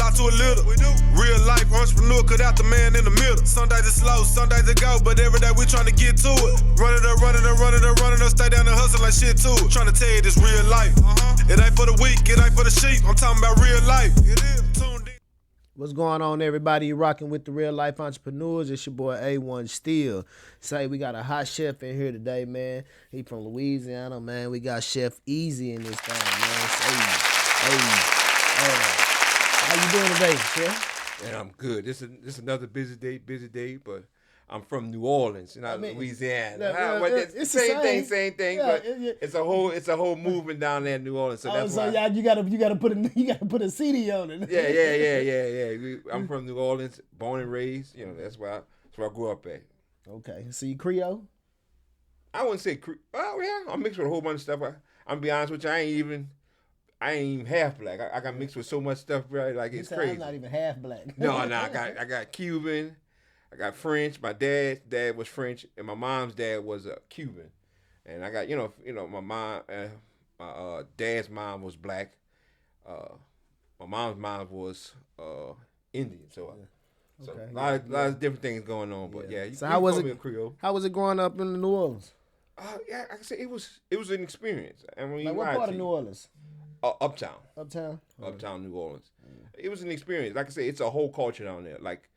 start to a little. We do. Real life entrepreneur, cut out the man in the middle. Some days it's slow, some days it go, but every day we tryna get to it. Running up, stay down and hustle like shit too. Tryna tell you this real life. It ain't for the weak, it ain't for the sheep. I'm talking about real life. It is. Tuned in. What's going on, everybody? You rocking with the Real Life Entrepreneurs. It's your boy A1 Steel. Say we got a hot chef in here today, man. He from Louisiana, man. We got Chef Easy in this thing, man. How you doing today, Chef? Man, I'm good. This is another busy day, but I'm from New Orleans, not Louisiana. It's the same thing, yeah, but it's a whole movement down there in New Orleans. So that's why you gotta put a CD on it. Yeah. I'm from New Orleans, born and raised. You know, that's where I grew up at. Okay, so you Creole? I wouldn't say Creole. Oh yeah, I'm mixed with a whole bunch of stuff. I'm gonna be honest with you, I ain't even half black. I got mixed with so much stuff, right? Like it's crazy. I'm not even half black. No, I got Cuban. I got French. My dad's dad was French, and my mom's dad was Cuban. And I got my mom, my dad's mom was black. My mom's mom was Indian. So a lot of different things going on. But yeah, so how was it growing up in New Orleans? Yeah, like I said, it was an experience. I mean, like what part of New Orleans? Uptown. Uptown, New Orleans. It was an experience. Like I said, it's a whole culture down there. Like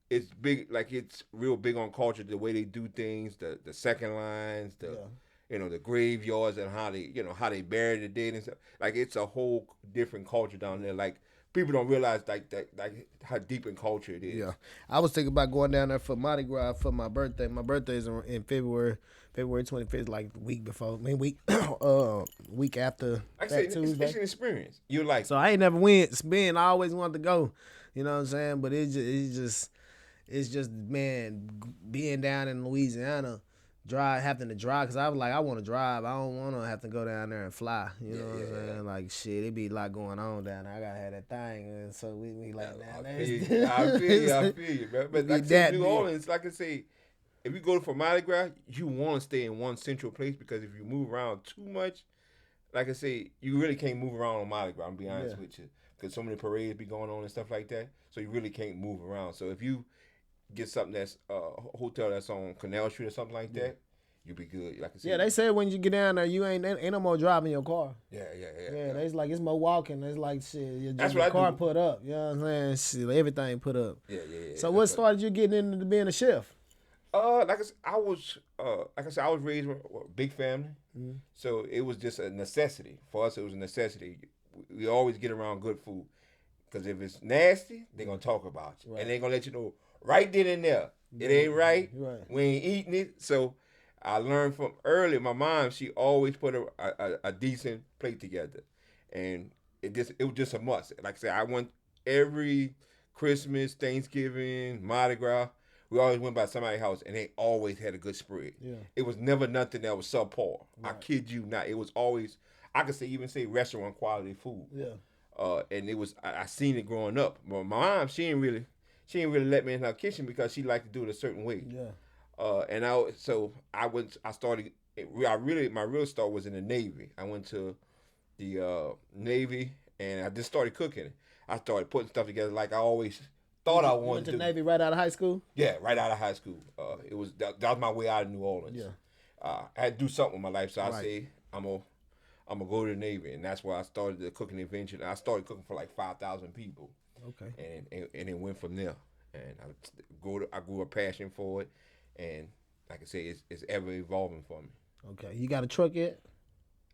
it's big. Like it's real big on culture. The way they do things, the second lines, the graveyards, and how they bury the dead and stuff. Like it's a whole different culture down there. Like people don't realize like how deep in culture it is. Yeah, I was thinking about going down there for Mardi Gras for my birthday. My birthday is in February 25th, like the week before. Week after like that Tuesday. It's an experience. You like. So I ain't never been. I always wanted to go. You know what I'm saying? But it's just man, being down in Louisiana, having to drive, because I was like, I want to drive. I don't want to have to go down there and fly. You know what I'm saying? Like, shit, it be a lot going on down there. I got to have that thing. And so we like, I feel you, bro. But like New Orleans, like I say, if you go for Mardi Gras, you want to stay in one central place, because if you move around too much, like I say, you really can't move around on Mardi Gras, I'm be honest with you. Because so many parades be going on and stuff like that. So you really can't move around. So if you get something that's a hotel that's on Canal Street or something like that, you'll be good. Like I said, they said when you get down there, you ain't no more driving your car. Yeah. It's like it's more walking. It's like shit. Your car put up. You know what I'm saying? Shit, everything put up. Yeah. So what started you getting into being a chef? Like I was raised with a big family, so it was just a necessity for us. It was a necessity. We always get around good food, because if it's nasty, they're gonna talk about you, and they're gonna let you know right then and there. It ain't right. We ain't eating it. So I learned from early. My mom, she always put a decent plate together, and it was just a must. Like I said, I went every Christmas, Thanksgiving, Mardi Gras. We always went by somebody's house, and they always had a good spread. Yeah. It was never nothing that was subpar. Right. I kid you not. It was always, I could even say restaurant quality food. Yeah. And it was, I seen it growing up. But my mom, she didn't really let me in her kitchen, because she liked to do it a certain way. Yeah. My real start was in the Navy. I went to the Navy, and I just started cooking. I started putting stuff together like I always thought I wanted to. Went to Navy right out of high school? Yeah, right out of high school. That was my way out of New Orleans. Yeah. I had to do something with my life, so I say I'm gonna go to the Navy, and that's where I started the cooking adventure. I started cooking for like 5,000 people. Okay. And it went from there, and I grew a passion for it, and like I say, it's ever evolving for me. Okay, you got a truck yet?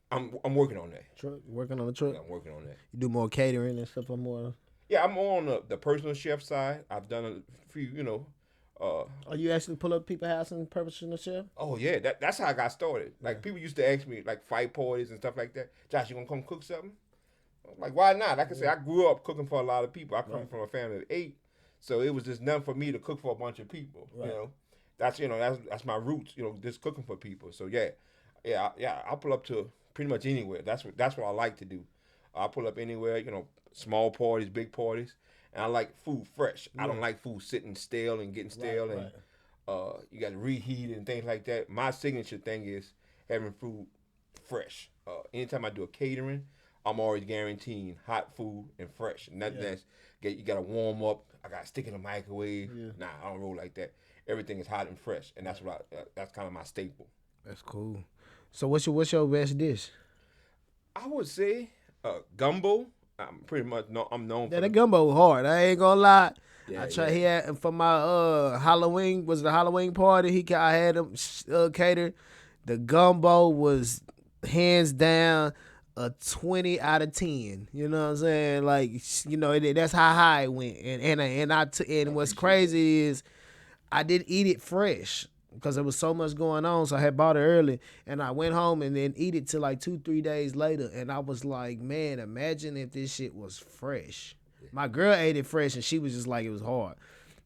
I'm working on that. Truck, working on the truck. Yeah, I'm working on that. You do more catering and stuff, or more? Yeah, I'm on the personal chef side. I've done a few, Oh, you actually pull up people's house and personal chef? Oh yeah, that's how I got started. Like people used to ask me like fight parties and stuff like that. Josh, you gonna come cook something? I'm like, why not? Like I said, I grew up cooking for a lot of people. I come from a family of 8, so it was just nothing for me to cook for a bunch of people. Right. That's my roots. Just cooking for people. So yeah. I'll pull up to pretty much anywhere. That's what I like to do. I'll pull up anywhere. Small parties, big parties, and I like food fresh. Yeah. I don't like food sitting stale and getting stale, and you got to reheat it and things like that. My signature thing is having food fresh. Anytime I do a catering, I'm always guaranteeing hot food and fresh. Nothing that's you gotta warm up. I gotta stick in the microwave. Yeah. Nah, I don't roll like that. Everything is hot and fresh, and that's that's kind of my staple. That's cool. So what's your best dish? I would say gumbo. I'm pretty much I'm known for Yeah, that gumbo hard. I ain't gonna lie. Yeah, I tried yeah. he had for my Halloween, was it the Halloween party? I had him catered. The gumbo was hands down a 20 out of 10. You know what I'm saying? Like, you know, that's how high it went. And what's crazy is I didn't eat it fresh because there was so much going on. So I had bought it early, and I went home and then eat it till like 2-3 days later. And I was like, man, imagine if this shit was fresh. My girl ate it fresh, and she was just like, it was hard.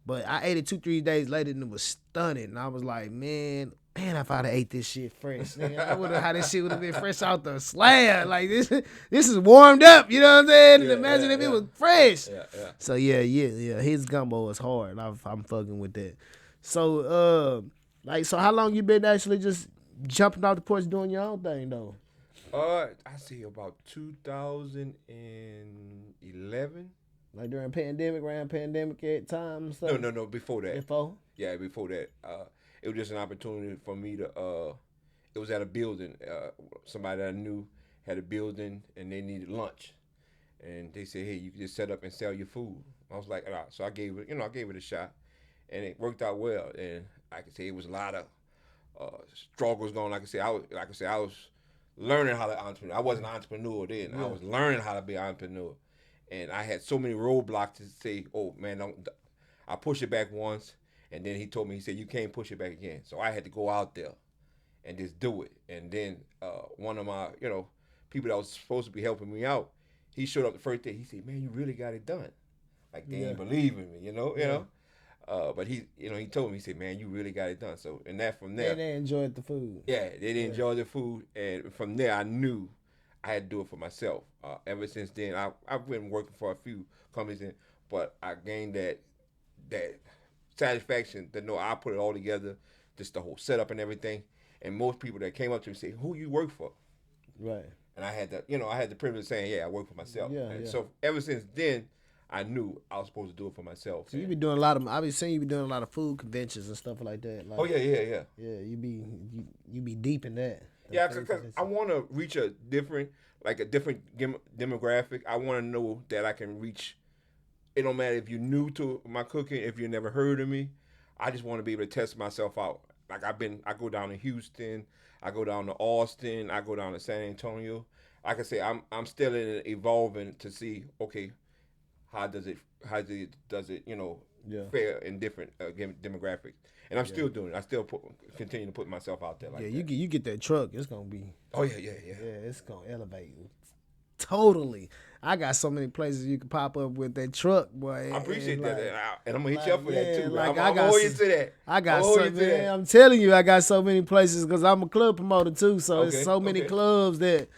But I ate it 2-3 days later, and it was stunning. And I was like, man, if I'd have ate this shit fresh, nigga, I would have how this shit would have been fresh out the slab. Like this is warmed up. You know what I'm saying? And imagine if it was fresh. Yeah. So yeah. His gumbo is hard. I'm fucking with that. So so how long you been actually just jumping off the porch doing your own thing though? I see about 2011. Like during around pandemic at times. No, before that. Before? Yeah, before that. It was just an opportunity for me to. It was at a building. Somebody that I knew had a building, and they needed lunch, and they said, "Hey, you can just set up and sell your food." I was like, "All right." So I gave it, I gave it a shot, and it worked out well. And I could say it was a lot of struggles going. Like I said, I was learning how to entrepreneur. I wasn't an entrepreneur then. I was learning how to be an entrepreneur, and I had so many roadblocks to say, "Oh man, don't." I pushed it back once. And then he told me, he said, you can't push it back again. So I had to go out there and just do it. And then one of my, people that was supposed to be helping me out, he showed up the first day. He said, man, you really got it done. Like they didn't believe in me, you know. But he told me, he said, man, you really got it done. So, and that from there. And they enjoyed the food. Yeah, they enjoyed the food. And from there, I knew I had to do it for myself. Ever since then, I've been working for a few companies, but I gained that satisfaction to know I put it all together, just the whole setup and everything. And most people that came up to me say, "Who you work for?" Right. And I had the privilege of saying, "Yeah, I work for myself." Yeah, and yeah. so ever since then, I knew I was supposed to do it for myself. So you be doing I've been seeing you be doing a lot of food conventions and stuff like that. Like, Oh yeah. Yeah, you be deep in that. Yeah, because I want to reach a different demographic. I want to know that I can reach. It don't matter if you're new to my cooking, if you never heard of me. I just want to be able to test myself out. Like I go down to Houston, I go down to Austin, I go down to San Antonio. Like I say, I'm still evolving to see, okay, how does it fare in different demographics. And I'm still doing it. I still continue to put myself out there. Like yeah, that. you get that truck, it's gonna be. Oh yeah. Yeah, it's gonna elevate you. Totally. I got so many places you can pop up with that truck, boy. I appreciate that, and I'm gonna hit like, you up for that yeah, too. like, I'm hold you to that. I got hold so you to many. that. I'm telling you, I got so many places because I'm a club promoter too. So Okay, it's so many okay. clubs that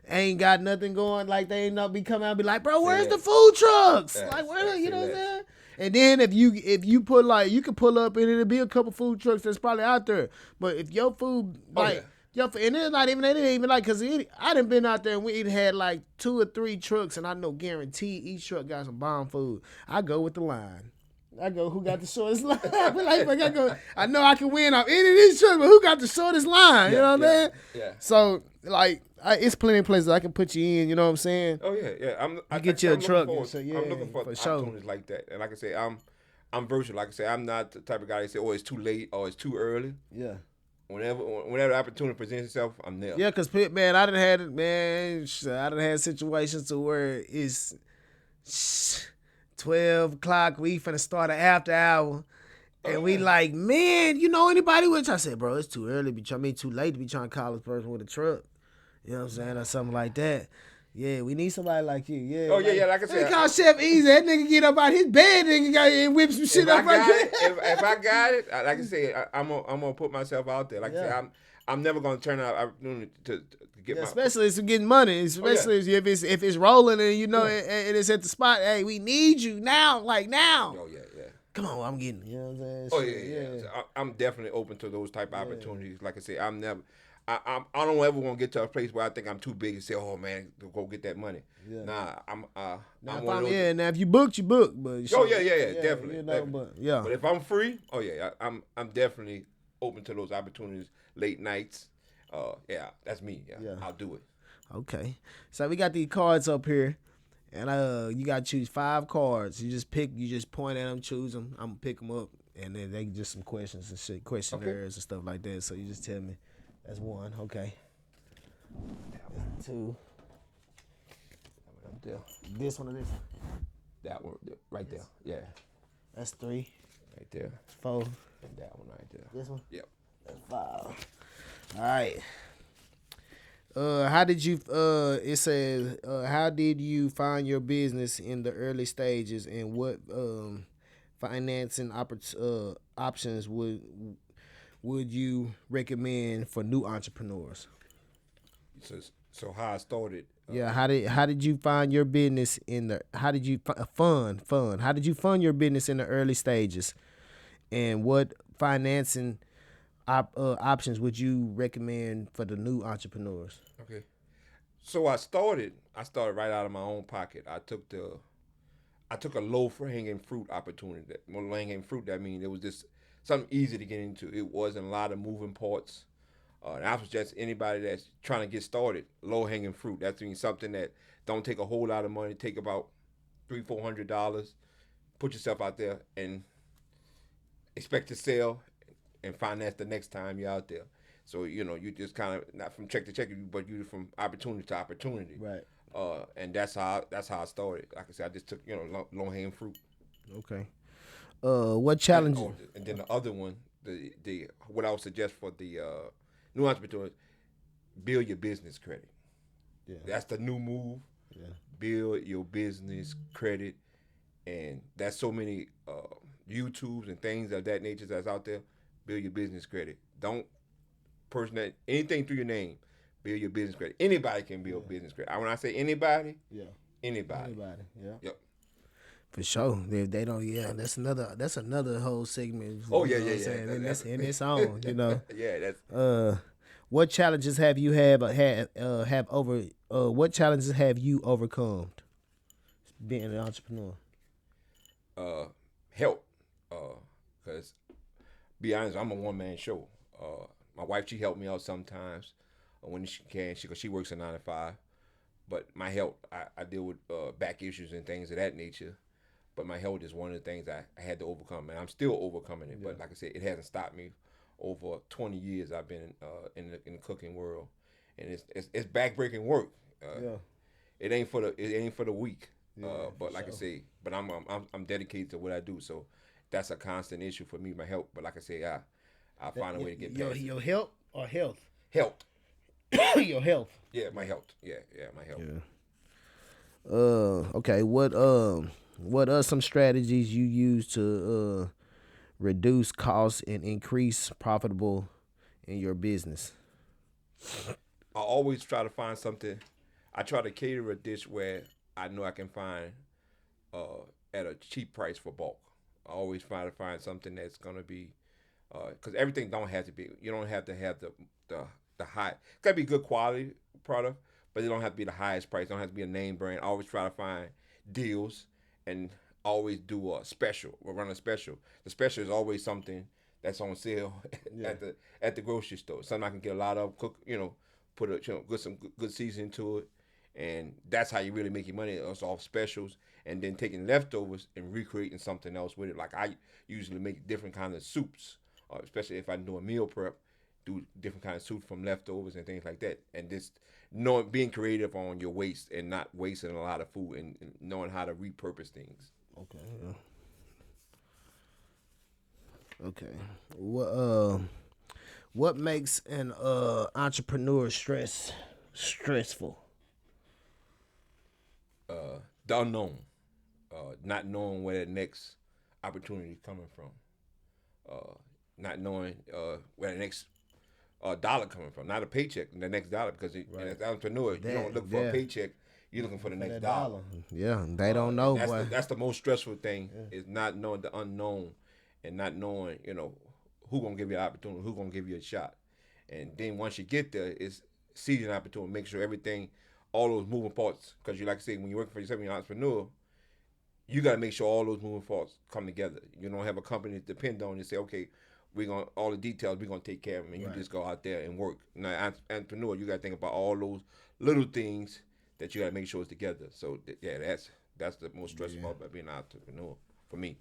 ain't got nothing going. Like they ain't not be coming out and be like, bro, where's that. the food trucks? Yeah, Like where you know what I'm that. saying? And then if you put like you can pull up and it'll be a couple food trucks that's probably out there. But if your food like and it's not even, they didn't even like, because I done been out there and we had like 2 or 3 trucks, and I know guaranteed each truck got some bomb food. I go with the line. I go, who got the shortest line? I know I can win off any of these trucks, but who got the shortest line? You know what I'm saying? Yeah. So, like, it's plenty of places I can put you in, you know what I'm saying? Oh yeah. I get you a truck I'm and say, yeah, looking for for sure. opportunities like that. And like I say, I'm versatile. Like I say, I'm not the type of guy that say, oh, it's too late or it's too early. Yeah. Whenever the opportunity presents itself, I'm there. Yeah, because, man, I done had situations to where it's 12 o'clock, we finna start an after hour, and we like, man, you know anybody? Which I said, bro, it's too early, too late to be trying to call this person with a truck. You know what I'm saying? Or something like that. Yeah, we need somebody like you. Yeah. Oh, yeah, like I said, They call Chef Easy. That nigga get up out his bed and whip some shit up right there. If I got it, like I said, I'm gonna put myself out there. Like I said, I'm never gonna turn out opportunity to get my. Especially if it's getting money. Especially if it's rolling and you know and it's at the spot. Hey, we need you now, like now. Oh yeah. Come on, I'm getting. You know what I'm saying? Oh yeah. So I'm definitely open to those type of opportunities. Like I said, I don't ever want to get to a place where I think I'm too big and say, oh man, go get that money. Yeah. Nah, I'm Now, one of those. now if you booked, you booked. But Oh yeah, definitely. You know, definitely. but yeah. But if I'm free, oh yeah, I'm definitely open to those opportunities. Late nights, yeah, that's me. Yeah, I'll do it. Okay, so we got these cards up here, and you got to choose 5 cards. You just point at them, choose them. I'm gonna pick them up, and then they just some questions and shit, questionnaires and stuff like that. So you just tell me. That's 1. Okay. 2. Up there. This one or this one? That one right there. Yeah. That's 3. Right there. 4. And that one right there. This one? Yep. That's 5. All right. How did you? It says, how did you find your business in the early stages, and what financing options would you recommend for new entrepreneurs? So how I started. How did you find your business in the? How did you fund? How did you fund your business in the early stages, and what financing options would you recommend for the new entrepreneurs? Okay. So I started right out of my own pocket. I took a low for hanging fruit opportunity. Low hanging fruit, that means it was just something easy to get into. It wasn't a lot of moving parts. And I suggest anybody that's trying to get started, low hanging fruit. That means something that don't take a whole lot of money. Take about $300-$400. Put yourself out there and expect to sell and finance the next time you're out there. So you just kind of not from check to check, but you from opportunity to opportunity. Right. And that's how I started. Like I said, I just took low hanging fruit. Okay. What challenge? And then the other one, the what I would suggest for the new entrepreneurs, build your business credit. Yeah. That's the new move. Yeah. Build your business credit, and that's so many YouTubes and things of that nature that's out there. Build your business credit. Don't personate anything through your name. Build your business credit. Anybody can build business credit. When I say anybody, anybody. Yeah. Yep. For sure. If they don't, that's another whole segment. Oh yeah. In its own, Yeah, that's. What challenges have you what challenges have you overcome being an entrepreneur? Help. Cause be honest, I'm a one-man show. My wife, she helped me out sometimes when she can, because she works a 9 to 5. But my health, I deal with back issues and things of that nature. But my health is one of the things I had to overcome, and I'm still overcoming it. Yeah. But like I said, it hasn't stopped me. Over 20 years, I've been in the cooking world, and it's backbreaking work. It ain't for the weak. But like I say, but I'm dedicated to what I do. So that's a constant issue for me, my health. But like I say, I'll find a way to get past your health or health. Health. Your health. Yeah, my health. Yeah, my health. Yeah. Okay. What are some strategies you use to reduce costs and increase profitable in your business? I always try to find something. I try to cater a dish where I know I can find at a cheap price for bulk. I always try to find something that's gonna be, because everything don't have to be. You don't have to have the high. It's gotta be good quality product, but it don't have to be the highest price. It don't have to be a name brand. I always try to find deals and always do a special. We'll run a special. The special is always something that's on sale at the grocery store. Something I can get a lot of. Cook, put some good seasoning to it, and that's how you really make your money. It's off specials, and then taking leftovers and recreating something else with it. Like I usually make different kinds of soups, especially if I do a meal prep. Do different kinds of soup from leftovers and things like that, and just being creative on your waste and not wasting a lot of food, and knowing how to repurpose things. Okay. Okay. What makes an entrepreneur stressful? The unknown, not knowing where the next opportunity is coming from, not knowing where the next dollar coming from, not a paycheck, the next dollar, because as an entrepreneur, you don't look for a paycheck, you're looking for the next dollar. Yeah, they don't know. That's the most stressful thing, is not knowing the unknown, and not knowing, who gonna give you an opportunity, who gonna give you a shot. And then once you get there, it's seizing an opportunity to make sure everything, all those moving parts, because you like to say, when you're working for yourself, you're an entrepreneur, you got to make sure all those moving parts come together. You don't have a company that depend on you. Say, okay, all the details, we're going to take care of them, and you just go out there and work. Now, entrepreneur, you got to think about all those little things that you got to make sure it's together. So, yeah, that's the most stressful part about being an entrepreneur for me.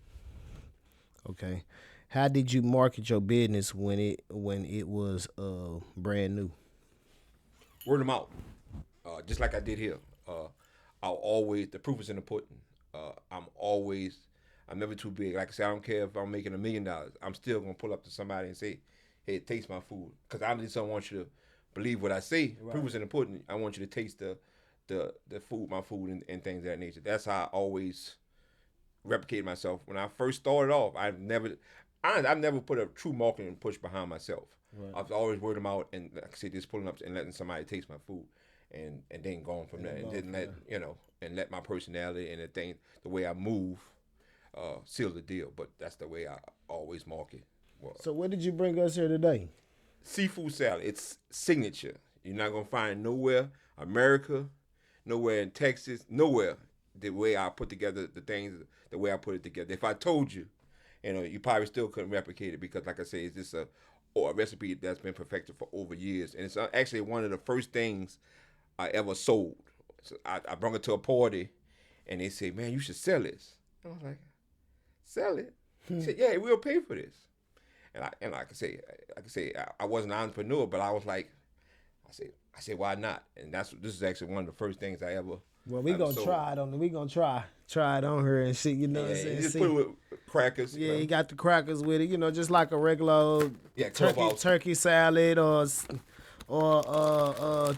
Okay. How did you market your business when it was brand new? Word of mouth. Just like I did here. The proof is in the pudding. I'm never too big. Like I said, I don't care if I'm making $1 million. I'm still going to pull up to somebody and say, hey, taste my food. Because I just don't want you to believe what I say. Right. Proof is in the pudding. I want you to taste the food, my food, and things of that nature. That's how I always replicate myself. When I first started off, I've never put a true marketing push behind myself. Right. I've always word them out and, like I said, just pulling up and letting somebody taste my food. And then going from there, and didn't let and let my personality and the way I move, seal the deal. But that's the way I always market. Well, so what did you bring us here today? Seafood salad. It's signature. You're not gonna find it nowhere, America, nowhere in Texas, nowhere. The way I put together the things, the way I put it together. If I told you, you probably still couldn't replicate it because, like I say, it's just a recipe that's been perfected for over years, and it's actually one of the first things I ever sold. So I brought it to a party, and they said, "Man, you should sell this." I was like, "Sell it?" He said, "Yeah, we'll pay for this." And like I say, I wasn't an entrepreneur, but I was like, I said, why not? And this is actually one of the first things I ever. Well, we gonna try it on. We gonna try it on her and see. You know, what I'm saying? Just put it with crackers. Yeah, he got the crackers with it. Just like a regular turkey salad or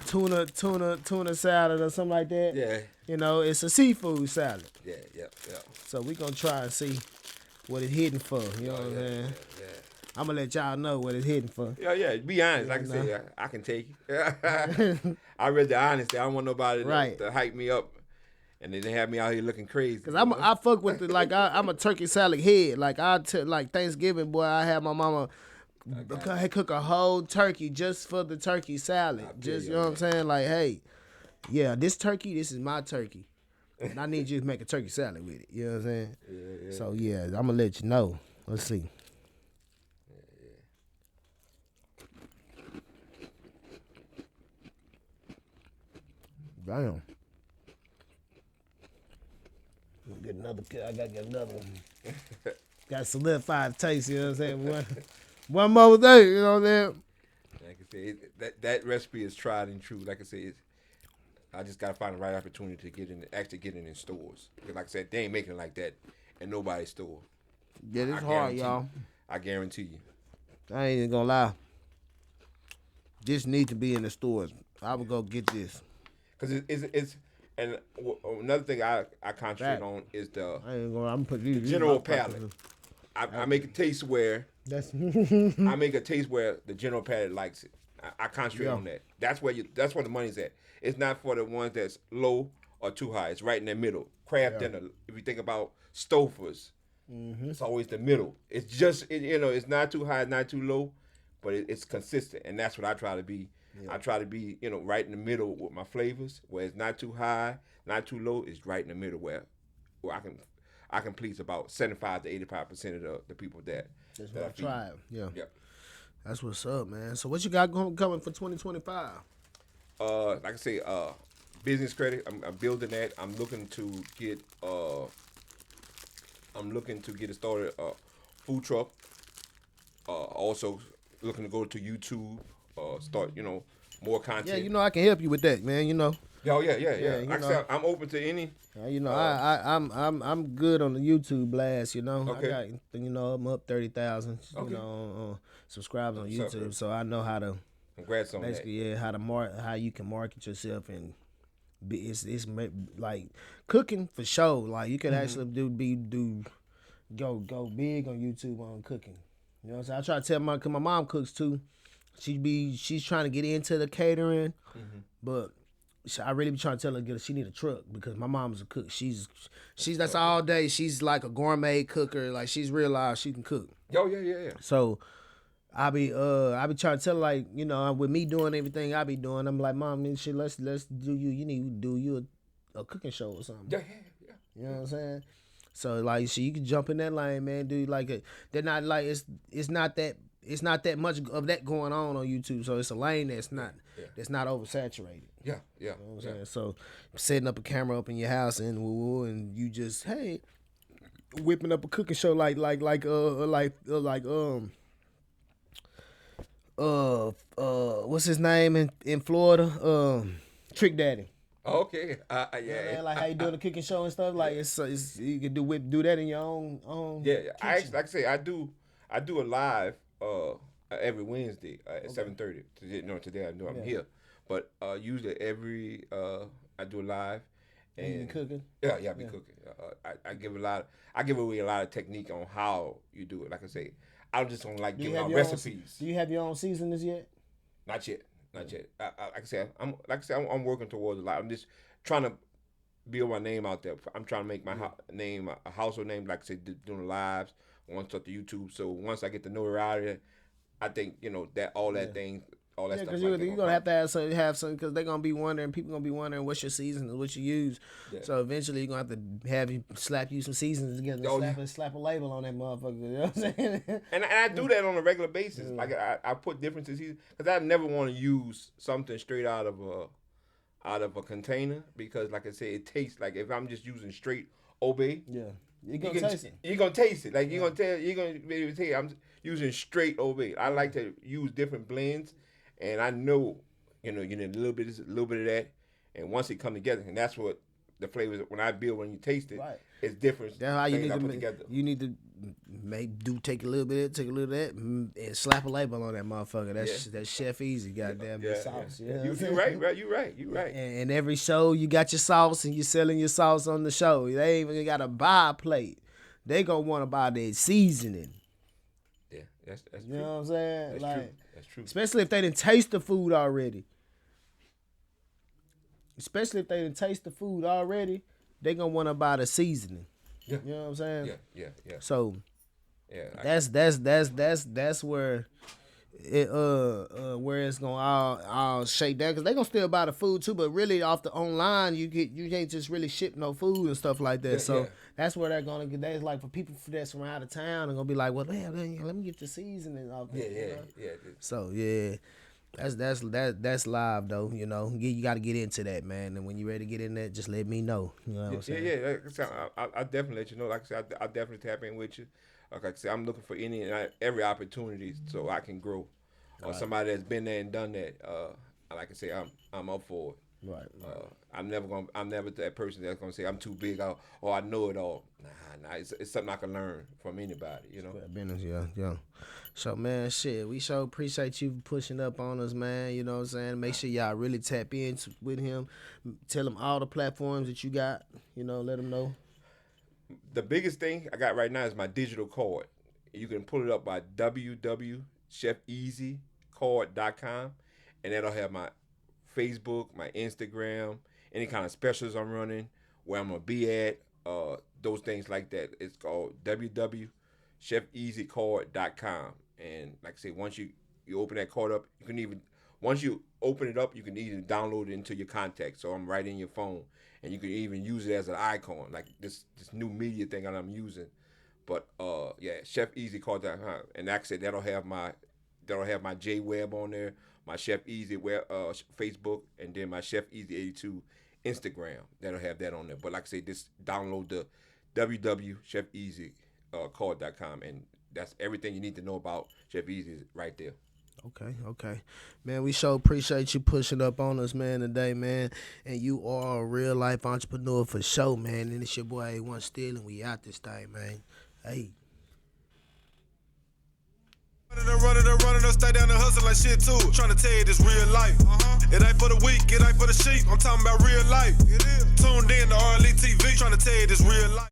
tuna salad or something like that. Yeah. It's a seafood salad. Yeah. So we gonna try and see what it's hitting for. You know what I'm saying? Yeah. I'm gonna let y'all know what it's hitting for. Yeah. Be honest. Like I say, I can take it. I read the honesty. I don't want nobody to hype me up. And then they have me out here looking crazy. Cause I fuck with it. Like I'm a turkey salad head. Like like Thanksgiving, boy, I had my mama cook a whole turkey just for the turkey salad. Just, you know what I'm saying? Like, hey, yeah, this is my turkey. And I need you to make a turkey salad with it. You know what I'm saying? Yeah. So, yeah, I'm going to let you know. Let's see. Damn. I got to get another one. Got solidified taste, you know what I'm saying? One more day, you know what I'm saying? Like I say, that recipe is tried and true. Like I say, I just gotta find the right opportunity to get it in stores. Because like I said, they ain't making it like that in nobody's store. Yeah, it's hard, y'all. I guarantee you. I ain't even gonna lie. This need to be in the stores. I would go get this. Because it's and another thing I concentrate on is the general palate. I make a taste where I make a taste where the general palate likes it. I concentrate on that. That's where the money's at. It's not for the ones that's low or too high. It's right in the middle. Craft dinner. If you think about Stouffer's, it's always the middle. It's just it's not too high, not too low, but it's consistent, and that's what I try to be. Yeah. I try to be right in the middle with my flavors, where it's not too high, not too low. It's right in the middle where I can please about 75 to 85% of the people that I try. Yeah. That's what's up, man. So what you got coming for 2025? Like I say, business credit. I'm building that. I'm looking to get it started. Food truck. Also looking to go to YouTube. Start more content. Yeah, I can help you with that, man. Yeah. Like I said, I'm open to any. I'm good on the YouTube blast. Okay. I got, I'm up 30,000. Subscribers on YouTube, so I know how to. Congrats on basically, that. How you can market yourself and it's like cooking for show. Like you can actually go big on YouTube on cooking. You know what I'm saying? I try to tell cause my mom cooks too. She's trying to get into the catering, but I really be trying to tell her she need a truck because my mom's a cook. She's that's all day. She's like a gourmet cooker. Like she's realized she can cook. Oh yeah. So I be trying to tell her, like, you know, with me doing everything I be doing, I'm like, Mom, man, shit, let's do you need to do you a cooking show or something. Yeah. You know what I'm saying? So like, you can jump in that lane, man. Do like they're not like it's not that much of that going on YouTube. So it's a lane that's not oversaturated. Yeah. You know what I'm saying? So setting up a camera up in your house and you just whipping up a cooking show like what's his name in Florida? Trick Daddy. Okay. Yeah. You know, like how you doing a cooking show and stuff. Like it's you can do that in your own. Yeah. Like I say, I do a live every Wednesday at 7:30. Today I know I'm here, but usually every I do a live. And you be cooking? Yeah, I be cooking. I give away a lot of technique on how you do it. Like I say, I just don't like giving out recipes. Do you have your own seasonings yet? Not yet. I'm working towards a lot. I'm just trying to build my name out there. I'm trying to make my name a household name. Like I said, doing the lives, once up to YouTube. So once I get the notoriety, I think that all that stuff. Because you're gonna have to have some because they're gonna be wondering. People gonna be wondering what's your season, what you use. Yeah. So eventually you're gonna have to have you slap some seasons together, slap a label on that motherfucker. You know what I'm saying? And I do that on a regular basis. Like I put different seasons because I never want to use something straight out of a container because, like I said, it tastes like if I'm just using straight Old Bay. Yeah, you're gonna taste it. You're gonna taste it. Like you're gonna be able to tell I'm using straight Old Bay. I like to use different blends. And I know, you need a little bit of that, and once it come together, and that's what the flavors. When I build, when you taste it, it's different. That's how you need to put together. You need to take a little bit of that, and slap a label on that motherfucker. That's Chef Easy, goddamn sauce. Yeah. You're right, bro. You're right. And every show, you got your sauce, and you're selling your sauce on the show. They ain't even got to buy a plate. They gonna want to buy their seasoning. Yeah, that's true. You know what I'm saying? That's true. Especially if they didn't taste the food already. They gonna want to buy the seasoning. Yeah. You know what I'm saying? Yeah. So that's where it's gonna all shake down because they gonna still buy the food too, but really off the online you can't just really ship no food and stuff like that. That's where they're gonna get. That's like for people that's from out of town, they're gonna be like, well, damn, let me get the seasoning off there. Yeah. So that's live though. You got to get into that, man. And when you ready to get in that, just let me know. You know what I'm saying? Yeah. I definitely let you know. Like I said, I definitely tap in with you. Like I said, I'm looking for any and every opportunity so I can grow. Or somebody that's been there and done that. Like I say, I'm up for it. Right. I'm never that person that's gonna say I'm too big or I know it all. Nah. It's something I can learn from anybody. Business, yeah. So man, shit, we sure appreciate you pushing up on us, man. You know what I'm saying? Make sure y'all really tap in with him. Tell him all the platforms that you got. Let him know. The biggest thing I got right now is my digital card. You can pull it up by www.chefeasycard.com, and that'll have my Facebook, my Instagram, any kind of specials I'm running, where I'm gonna be at, those things like that. It's called www.chefeasycard.com. And like I say, once you open that card up, once you open it up, you can even download it into your contacts. So I'm right in your phone, and you can even use it as an icon, like this new media thing that I'm using. But chefeasycard.com, and like I said, that'll have my J Web on there, my Chef Easy web, Facebook, and then my Chef Easy 82 Instagram. That'll have that on there. But like I say, just download the www.chefeasycard.com, and that's everything you need to know about Chef Easy right there. Okay. Man, we sure appreciate you pushing up on us, man, today, man. And you are a real life entrepreneur for sure, man. And it's your boy A1 Still, and we out this thing, man. Hey. Running, stay down and hustle like shit too. Tryna tell you this real life. It ain't for the weak, it ain't for the sheep. I'm talking about real life. Tuned in to RLE TV. Tryna tell you this real life.